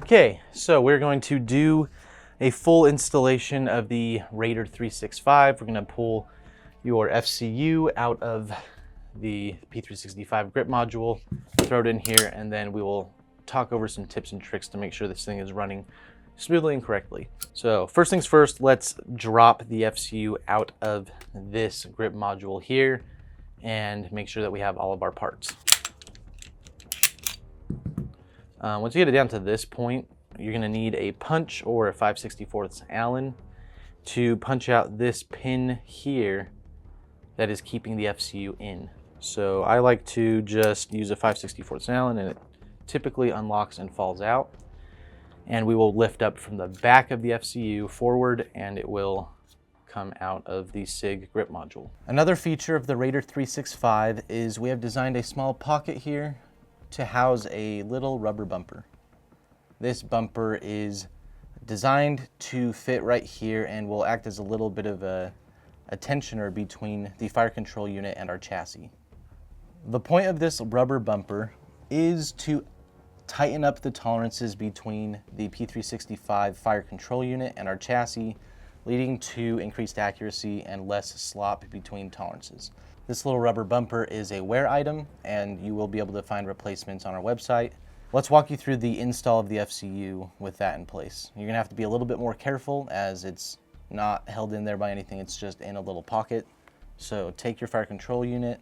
Okay, so we're going to do a full installation of the Raider 365. We're going to pull your FCU out of the P365 grip module, throw it in here, and then we will talk over some tips and tricks to make sure this thing is running smoothly and correctly. So first things first, let's drop the FCU out of this grip module here and make sure that we have all of our parts. Once you get it down to this point, you're going to need a punch or a 5/64 Allen to punch out this pin here that is keeping the FCU in. So I like to just use a 5/64 Allen, and it typically unlocks and falls out. And we will lift up from the back of the FCU forward, and it will come out of the Sig grip module. Another feature of the Raider 365 is we have designed a small pocket here to house a little rubber bumper. This bumper is designed to fit right here and will act as a little bit of a tensioner between the fire control unit and our chassis. The point of this rubber bumper is to tighten up the tolerances between the P365 fire control unit and our chassis, leading to increased accuracy and less slop between tolerances. This little rubber bumper is a wear item, and you will be able to find replacements on our website. Let's walk you through the install of the FCU with that in place. You're gonna have to be a little bit more careful as it's not held in there by anything, it's just in a little pocket. So take your fire control unit,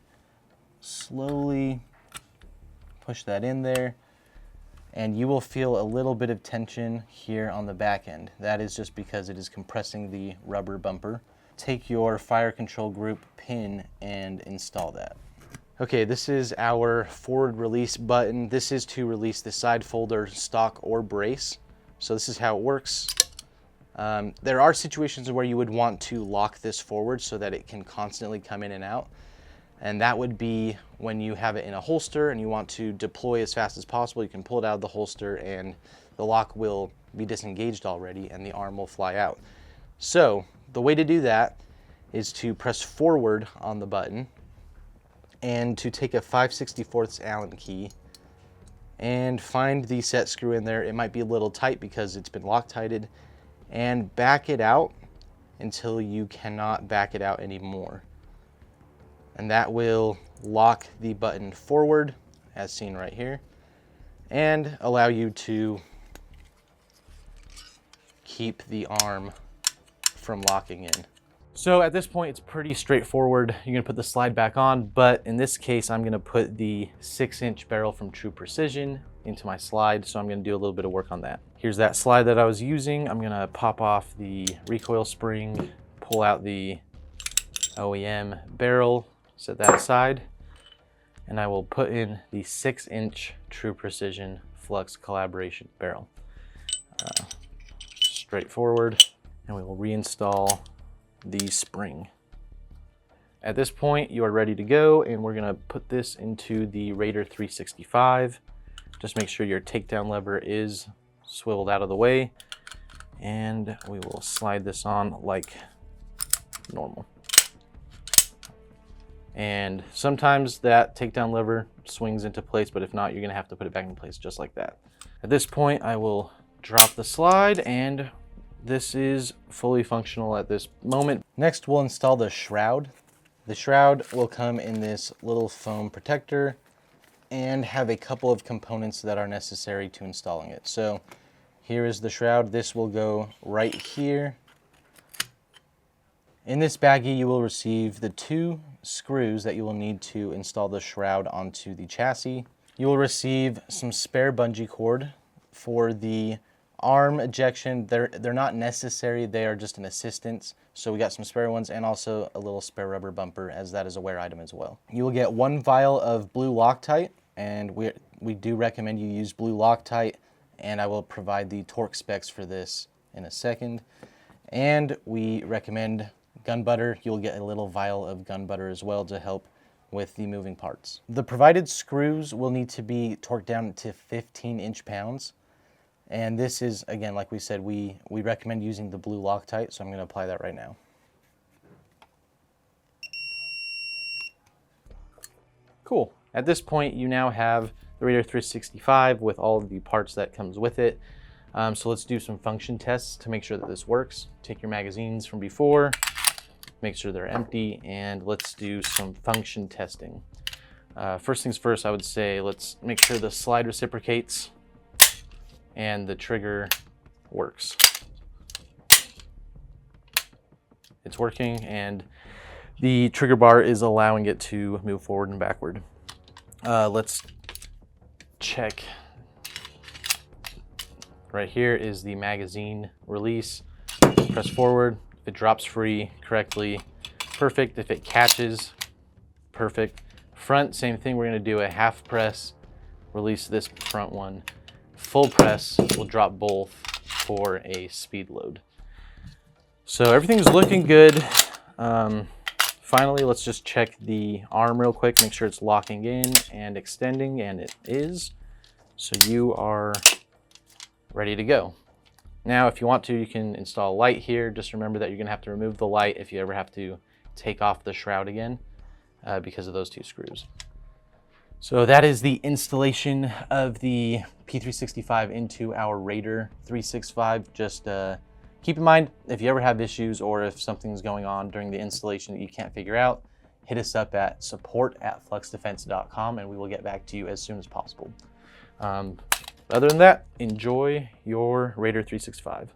slowly push that in there, and you will feel a little bit of tension here on the back end. That is just because it is compressing the rubber bumper. Take your fire control group pin and install that. Okay, this is our forward release button. This is to release the side folder, stock, or brace. So this is how it works. There are situations where you would want to lock this forward so that it can constantly come in and out. And that would be when you have it in a holster and you want to deploy as fast as possible. You can pull it out of the holster and the lock will be disengaged already and the arm will fly out. So the way to do that is to press forward on the button and to take a 5/64 Allen key and find the set screw in there. It might be a little tight because it's been Loctited, and back it out until you cannot back it out anymore. And that will lock the button forward as seen right here and allow you to keep the arm from locking in. So at this point, it's pretty straightforward. You're gonna put the slide back on, but in this case, I'm gonna put the 6-inch barrel from True Precision into my slide, so I'm gonna do a little bit of work on that. Here's that slide that I was using. I'm gonna pop off the recoil spring, pull out the OEM barrel, set that aside, and I will put in the 6-inch True Precision Flux collaboration barrel. Straightforward, and we will reinstall the spring. At this point, you are ready to go, and we're gonna put this into the Raider 365. Just make sure your takedown lever is swiveled out of the way, and we will slide this on like normal. And sometimes that takedown lever swings into place, but if not, you're gonna have to put it back in place just like that. At this point, I will drop the slide, and this is fully functional at this moment. Next, we'll install the shroud. The shroud will come in this little foam protector and have a couple of components that are necessary to installing it. So here is the shroud. This will go right here. In this baggie, you will receive the 2 screws that you will need to install the shroud onto the chassis. You will receive some spare bungee cord for the arm ejection. They're not necessary, they are just an assistance. So we got some spare ones and also a little spare rubber bumper, as that is a wear item as well. You will get 1 vial of blue Loctite, and we do recommend you use blue Loctite, and I will provide the torque specs for this in a second. And we recommend gun butter. You'll get a little vial of gun butter as well to help with the moving parts. The provided screws will need to be torqued down to 15 inch-pounds. And this is, again, like we said, we recommend using the blue Loctite, so I'm going to apply that right now. Cool. At this point, you now have the Raider 365 with all of the parts that comes with it. So let's do some function tests to make sure that this works. Take your magazines from before, make sure they're empty, and let's do some function testing. First things first, I would say let's make sure the slide reciprocates and the trigger works. It's working, and the trigger bar is allowing it to move forward and backward. Let's check. Right here is the magazine release. Press forward. If it drops free correctly, perfect. If it catches, perfect. Front, same thing. We're going to do a half press, release this front one. Full press will drop both for a speed load. So everything's looking good. Finally, let's just check the arm real quick, make sure it's locking in and extending, and it is. So you are ready to go. Now, if you want to, you can install a light here. Just remember that you're gonna have to remove the light if you ever have to take off the shroud again because of those two screws. So that is the installation of the P365 into our Raider 365. Just keep in mind, if you ever have issues or if something's going on during the installation that you can't figure out, hit us up at support@fluxdefense.com and we will get back to you as soon as possible. Other than that, enjoy your Raider 365.